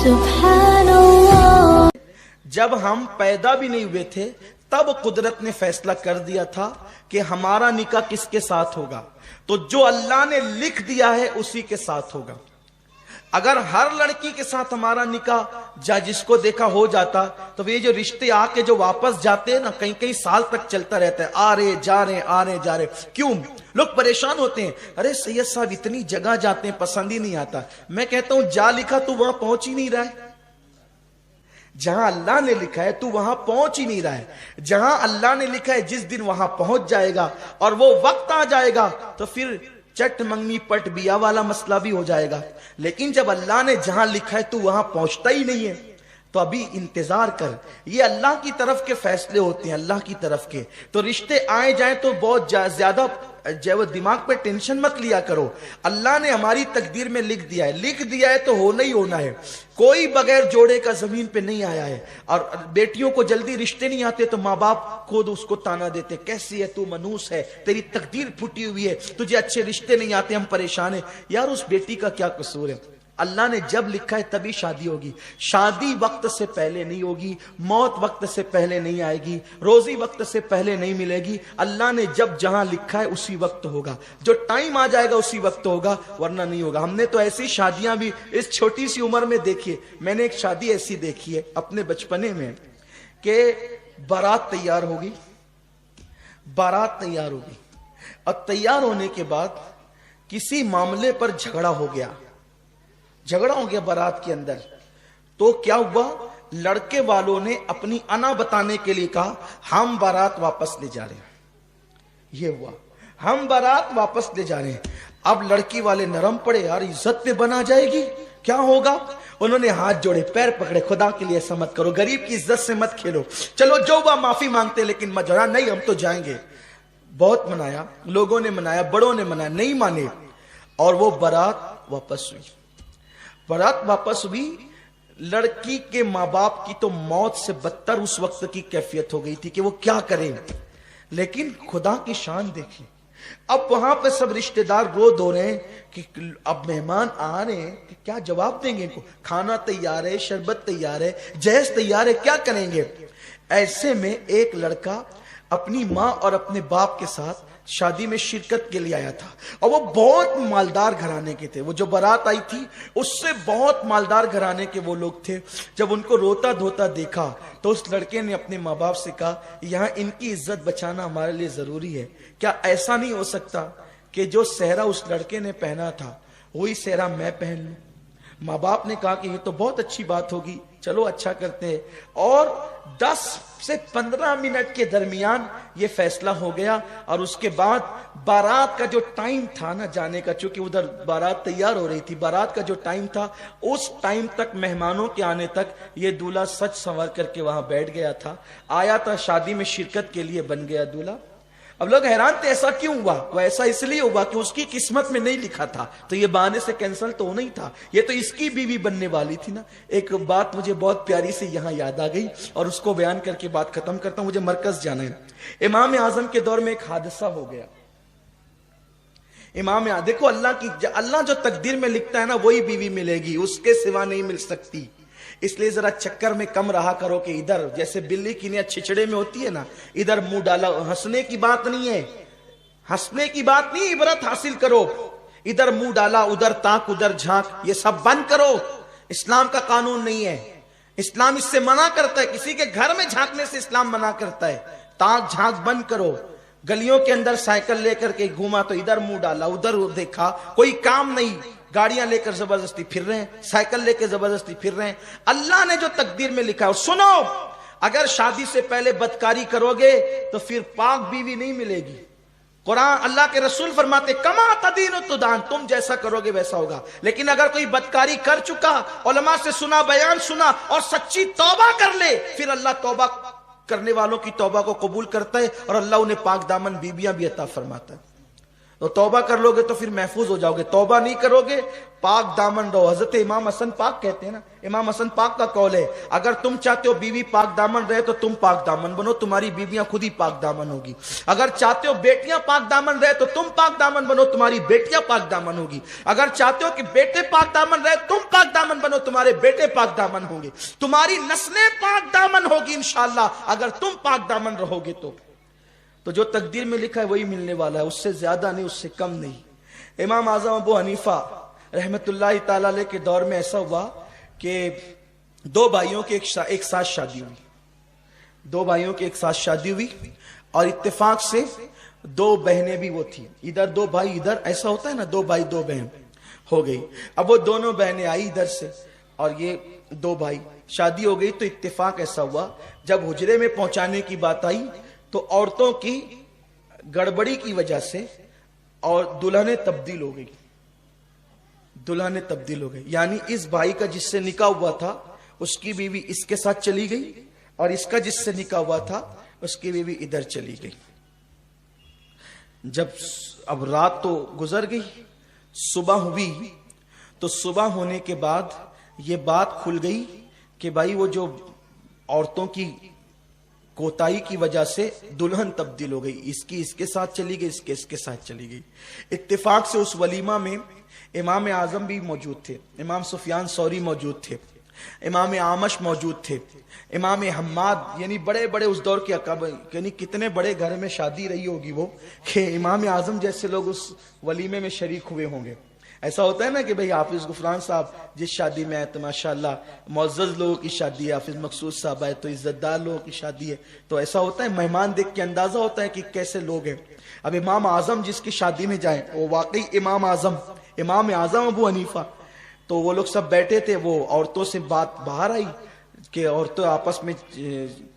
सुब्हानल्लाह। जब हम पैदा भी नहीं हुए थे तब कुदरत ने फैसला कर दिया था कि हमारा निकाह किसके साथ होगा। तो जो अल्लाह ने लिख दिया है उसी के साथ होगा। अगर हर लड़की के साथ हमारा निकाह जा जिसको देखा हो जाता तो ये जो रिश्ते आके जो वापस जाते हैं ना, कई कई साल तक चलता रहता है, आ रहे जा रहे आ रहे जा रहे। क्यों लोग परेशान होते हैं? अरे सैयद साहब इतनी जगह जाते हैं, पसंद ही नहीं आता। मैं कहता हूं जा लिखा तू वहां पहुंच ही नहीं रहा है। जहां अल्लाह ने लिखा है तू वहां पहुंच ही नहीं रहा है। जहां अल्लाह ने लिखा है जिस दिन वहां पहुंच जाएगा और वो वक्त आ जाएगा तो फिर चट मंगनी पट बिया वाला मसला भी हो जाएगा। लेकिन जब अल्लाह ने जहां लिखा है तू वहां पहुंचता ही नहीं है तो अभी इंतजार कर। ये अल्लाह की तरफ के फैसले होते हैं, अल्लाह की तरफ के। तो रिश्ते आए जाए तो बहुत ज्यादा जो दिमाग पे टेंशन मत लिया करो। अल्लाह ने हमारी तकदीर में लिख दिया है, लिख दिया है तो होना ही होना है। कोई बगैर जोड़े का जमीन पे नहीं आया है। और बेटियों को जल्दी रिश्ते नहीं आते तो माँ बाप खुद उसको ताना देते, कैसी है तू, मनूस है, तेरी तकदीर फूटी हुई है, तुझे अच्छे रिश्ते नहीं आते, हम परेशान है। यार उस बेटी का क्या कसूर है? अल्लाह ने जब लिखा है तभी शादी होगी। शादी वक्त से पहले नहीं होगी, मौत वक्त से पहले नहीं आएगी, रोजी वक्त से पहले नहीं मिलेगी। अल्लाह ने जब जहां लिखा है उसी वक्त होगा, जो टाइम आ जाएगा उसी वक्त होगा, वरना नहीं होगा। हमने तो ऐसी शादियां भी इस छोटी सी उम्र में देखी है। मैंने एक शादी ऐसी देखी है अपने बचपने में कि बारात तैयार होगी, बारात तैयार होगी और तैयार होने के बाद किसी मामले पर झगड़ा हो गया, झगड़ा हो गया बारात के अंदर। तो क्या हुआ, लड़के वालों ने अपनी अना बताने के लिए कहा हम बारात वापस ले जा रहे हैं। ये हुआ, हम बारात वापस ले जा रहे हैं। अब लड़की वाले नरम पड़े, यार इज्जत पे बना जाएगी, क्या होगा। उन्होंने हाथ जोड़े, पैर पकड़े, खुदा के लिए ऐसा मत करो, गरीब की इज्जत से मत खेलो, चलो जो हुआ माफी मांगते लेकिन मजरा नहीं, हम तो जाएंगे। बहुत मनाया, लोगों ने मनाया, बड़ों ने मनाया, नहीं माने और वो बारात वापस हुई। बारात वापस हुई। लड़की के माँ बाप की तो मौत से बदतर उस वक्त की कैफियत हो गई थी कि वो क्या करें। लेकिन खुदा की शान देखी, अब वहां पे सब रिश्तेदार रो धो रहे हैं कि अब मेहमान आ रहे हैं कि क्या जवाब देंगे इनको। खाना तैयार है, शरबत तैयार है, जहेज तैयार है, क्या करेंगे। ऐसे में एक लड़का अपनी माँ और अपने बाप के साथ शादी में शिरकत के लिए आया था और वो बहुत मालदार घराने के थे। वो जो बारात आई थी उससे बहुत मालदार घराने के वो लोग थे। जब उनको रोता धोता देखा तो उस लड़के ने अपने माँ बाप से कहा यहाँ इनकी इज्जत बचाना हमारे लिए जरूरी है। क्या ऐसा नहीं हो सकता कि जो सेहरा उस लड़के ने पहना था वही सेहरा मैं पहन लूं। माँ बाप ने कहा कि ये तो बहुत अच्छी बात होगी, चलो अच्छा करते हैं। और 10 से 15 मिनट के दरमियान ये फैसला हो गया। और उसके बाद बारात का जो टाइम था ना जाने का, चूंकि उधर बारात तैयार हो रही थी, बारात का जो टाइम था उस टाइम तक, मेहमानों के आने तक ये दूल्हा सच संवर करके वहां बैठ गया था, आया था शादी में शिरकत के लिए, बन गया दूल्हा। अब लोग हैरान थे ऐसा क्यों हुआ। वो ऐसा इसलिए हुआ कि उसकी किस्मत में नहीं लिखा था, तो ये बहाने से कैंसिल तो होना ही था। ये तो इसकी बीवी बनने वाली थी ना। एक बात मुझे बहुत प्यारी से यहां याद आ गई और उसको बयान करके बात खत्म करता हूं, मुझे मरकज जाना है। इमाम आजम के दौर में एक हादसा हो गया। इमाम देखो अल्लाह जो तकदीर में लिखता है ना वही बीवी मिलेगी, उसके सिवा नहीं मिल सकती। इसलिए जरा चक्कर में कम रहा करो कि इधर जैसे बिल्ली की नियत छिछड़े में होती है ना, इधर मुंह डाला। हंसने की बात नहीं है, हंसने की बात नहीं, इबरत हासिल करो। इधर मुंह डाला, उधर ताक, उधर झांक, ये सब बंद करो। इस्लाम का कानून नहीं है, इस्लाम इससे मना करता है। किसी के घर में झांकने से इस्लाम मना करता है। ताक झांक बंद करो। गलियों के अंदर साइकिल लेकर के घूमा तो इधर मुंह डाला, उधर देखा, कोई काम नहीं। गाड़ियां लेकर जबरदस्ती फिर रहे हैं, साइकिल लेकर जबरदस्ती फिर रहे हैं। अल्लाह ने जो तकदीर में लिखा है। और सुनो, अगर शादी से पहले बदकारी करोगे तो फिर पाक बीवी नहीं मिलेगी। कुरान, अल्लाह के रसूल फरमाते कमा तदीन तुदान, तुम जैसा करोगे वैसा होगा। लेकिन अगर कोई बदकारी कर चुका, उलमा से सुना, बयान सुना और सच्ची तौबा कर ले, फिर अल्लाह तौबा करने वालों की तौबा को कबूल करता है और अल्लाह उन्हें पाक दामन बीबियां भी अता फरमाता है। तो तौबा कर लोगे तो फिर महफूज हो जाओगे, तौबा नहीं करोगे पाक दामन रहो। हजरत इमाम हसन पाक कहते हैं ना, इमाम हसन पाक का कौल है, अगर तुम चाहते हो बीवी पाक दामन रहे तो तुम पाक दामन बनो, तुम्हारी बीवियां खुद ही पाक दामन होगी। अगर चाहते हो बेटियां पाक दामन रहे तो तुम पाक दामन बनो, तुम्हारी बेटियां पाक दामन होगी। अगर चाहते हो कि बेटे पाक दामन रहे, तुम पाक दामन बनो, तुम्हारे बेटे पाक दामन होंगे, तुम्हारी नस्लें पाक दामन होगी इंशाअल्लाह, अगर तुम पाक दामन रहोगे तो जो तकदीर में लिखा है वही मिलने वाला है, उससे ज्यादा नहीं, उससे कम नहीं। इमाम आजम अबू हनीफा रहमतुल्लाह ताला अलैह के दौर में ऐसा हुआ कि दो भाइयों की एक साथ शादी हुई, दो भाइयों की एक साथ शादी हुई और इत्तेफाक से दो बहनें भी वो थी, इधर दो भाई इधर, ऐसा होता है ना, दो भाई दो बहन हो गई। अब वो दोनों बहनें आई इधर से और ये दो भाई, शादी हो गई। तो इत्तेफाक ऐसा हुआ जब हुजरे में पहुंचाने की बात आई तो औरतों की गड़बड़ी की वजह से और दुल्हने तब्दील हो गई, दुल्हने तब्दील हो गई। यानी इस भाई का जिससे निकाह हुआ था उसकी बीवी इसके साथ चली गई और इसका जिससे निकाह हुआ था उसकी बीवी इधर चली गई। जब अब रात तो गुजर गई, सुबह हुई, तो सुबह होने के बाद ये बात खुल गई कि भाई वो जो औरतों की कोताही की वजह से दुल्हन तब्दील हो गई, इसकी इसके साथ चली गई, इसके इसके साथ चली गई। इत्तेफाक से उस वलीमा में इमाम आजम भी मौजूद थे, इमाम सुफियान सौरी मौजूद थे, इमाम आमश मौजूद थे, इमाम हम्माद, यानी बड़े बड़े उस दौर के अकाबा, यानी कितने बड़े घर में शादी रही होगी वो कि इमाम आजम जैसे लोग उस वलीमे में शरीक हुए होंगे। ऐसा होता है ना कि भाई हाफिज गुफरान साहब जिस शादी में आए तो माशाल्लाह मुअज़्ज़ज़ लोगों की शादी है, हाफिज मकसूद साहब आए तो इज्जतदार लोगों की शादी है, तो ऐसा होता है, मेहमान देख के अंदाजा होता है कि कैसे लोग हैं। अब इमाम आजम जिसकी शादी में जाए वो वाकई इमाम आजम अबू हनीफा, तो वो लोग सब बैठे थे, वो औरतों से बात बाहर आई कि औरतें आपस में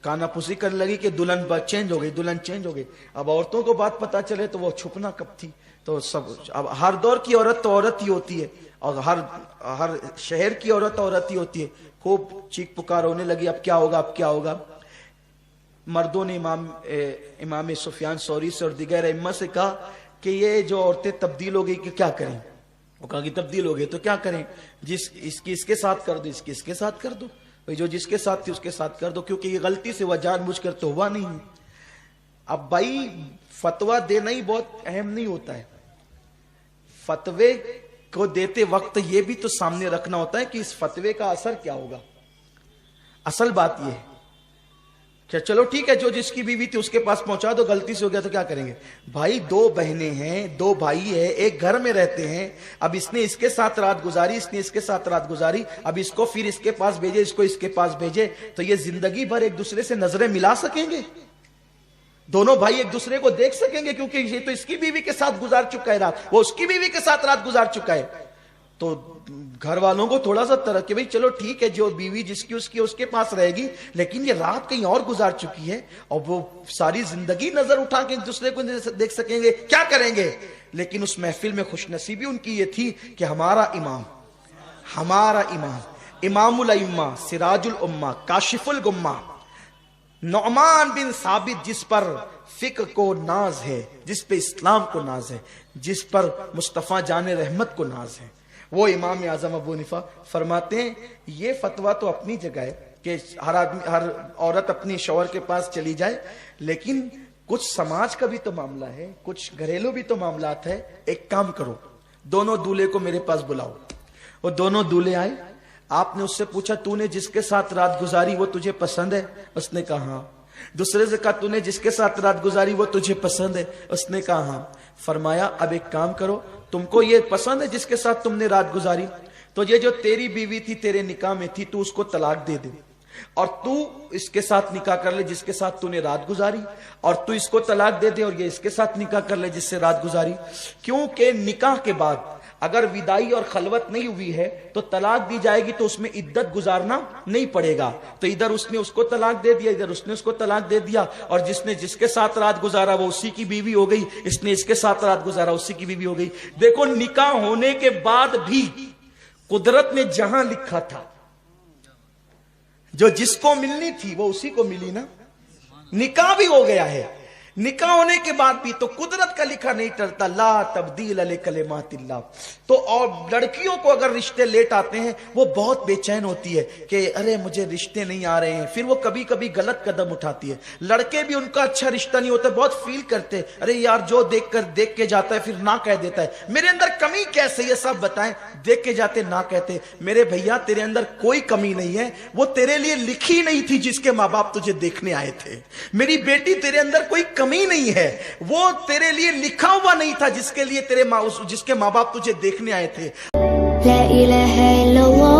कानापुसी करने लगी कि दुल्हन चेंज हो गई, दुल्हन चेंज हो गई। अब औरतों को बात पता चले तो वो छुपना कब थी, तो सब, अब हर दौर की औरत तो औरत ही होती है और हर शहर की औरत ही होती है। खूब चीख पुकार होने लगी, अब क्या होगा, अब क्या होगा। मर्दों ने इमाम सुफियान सौरी से और दिगर इम्मा से कहा कि ये जो औरतें तब्दील हो गई कि क्या करें। वो कहा कि तब्दील हो गई तो क्या करें, इसकी इसके साथ कर दो, इसकी इसके साथ कर दो, भाई जो जिसके साथ थी उसके साथ कर दो, क्योंकि ये गलती से वह जानबूझकर तो हुआ नहीं है। अब भाई फतवा देना ही बहुत अहम नहीं होता है, फतवे को देते वक्त ये भी तो सामने रखना होता है कि इस फतवे का असर क्या होगा। असल बात ये है कि चलो ठीक है, जो जिसकी बीवी थी उसके पास पहुंचा दो, गलती से हो गया तो क्या करेंगे। भाई दो बहनें हैं, दो भाई है, एक घर में रहते हैं, अब इसने इसके साथ रात गुजारी, इसने इसके साथ रात गुजारी, अब इसको फिर इसके पास भेजे, इसको इसके पास भेजे, तो ये जिंदगी भर एक दूसरे से नजरें मिला सकेंगे, दोनों भाई एक दूसरे को देख सकेंगे, क्योंकि ये तो इसकी बीवी के साथ गुजार चुका है रात, वो उसकी बीवी के साथ रात गुजार चुका है। तो घर वालों को थोड़ा सा तरह कि भाई चलो ठीक है, जो बीवी जिसकी उसकी उसके पास रहेगी, लेकिन ये रात कहीं और गुजार चुकी है और वो सारी जिंदगी नजर उठा के एक दूसरे को देख सकेंगे, क्या करेंगे। लेकिन उस महफिल में खुशनसीबी उनकी ये थी कि हमारा इमाम इमामुल अइम्मा सिराजुल उम्मा काशिफुल गुम्मा नौमान बिन साबित, जिस पर फिक्र को नाज है, जिस पे इस्लाम को नाज है, जिस पर मुस्तफा जाने रहमत को नाज है, वो इमाम आजम अबू हनीफा फरमाते हैं ये फतवा तो अपनी जगह है कि हर औरत अपनी शौहर के पास चली जाए, लेकिन कुछ समाज का भी तो मामला है, कुछ घरेलू भी तो मामलात है। एक काम करो, दोनों दूल्हे को मेरे पास बुलाओ। वो दोनों दूल्हे आए, आपने उससे पूछा तूने जिसके साथ रात गुजारी वो तुझे पसंद है, उसने कहा हाँ। दूसरे से कहा तूने जिसके साथ रात गुजारी वो तुझे पसंद है, उसने कहा हाँ। फरमाया अब एक काम करो, तुमको ये पसंद है जिसके साथ तुमने रात गुजारी, तो ये जो तेरी बीवी थी तेरे निकाह में थी, तू उसको तलाक दे दे और तू इसके साथ निकाह कर ले जिसके साथ तूने रात गुजारी, और तू इसको तलाक दे दे और ये इसके साथ निकाह कर ले जिससे रात गुजारी। क्योंकि निकाह के बाद अगर विदाई और खलवत नहीं हुई है तो तलाक दी जाएगी, तो उसमें इद्दत गुजारना नहीं पड़ेगा। तो इधर उसने उसको तलाक दे दिया, इधर उसने उसको तलाक दे दिया, और जिसने जिसके साथ रात गुजारा वो उसी की बीवी हो गई, इसने इसके साथ रात गुजारा उसी की बीवी हो गई। देखो निकाह होने के बाद भी कुदरत ने जहां लिखा था, जो जिसको मिलनी थी वो उसी को मिली ना, निकाह भी हो गया है। निकाह होने के बाद भी तो कुदरत का लिखा नहीं टलता, ला तब्दील लिकलिमातिल्लाह। तो और लड़कियों को अगर रिश्ते लेट आते हैं वो बहुत बेचैन होती है कि अरे मुझे रिश्ते नहीं आ रहे हैं, फिर वो कभी कभी गलत कदम उठाती है। लड़के भी उनका अच्छा रिश्ता नहीं होता, बहुत फील करते, अरे यार जो देख के जाता है फिर ना कह देता है, मेरे अंदर कमी कैसे ये सब बताएं, देख के जाते ना कहते। मेरे भैया तेरे अंदर कोई कमी नहीं है, वो तेरे लिए लिखी नहीं थी जिसके माँ बाप तुझे देखने आए थे। मेरी बेटी तेरे अंदर कोई कमी नहीं है, वो तेरे लिए लिखा हुआ नहीं था जिसके लिए जिसके माँ बाप तुझे देखने आए थे। ला इलाहा इल्लल्लाह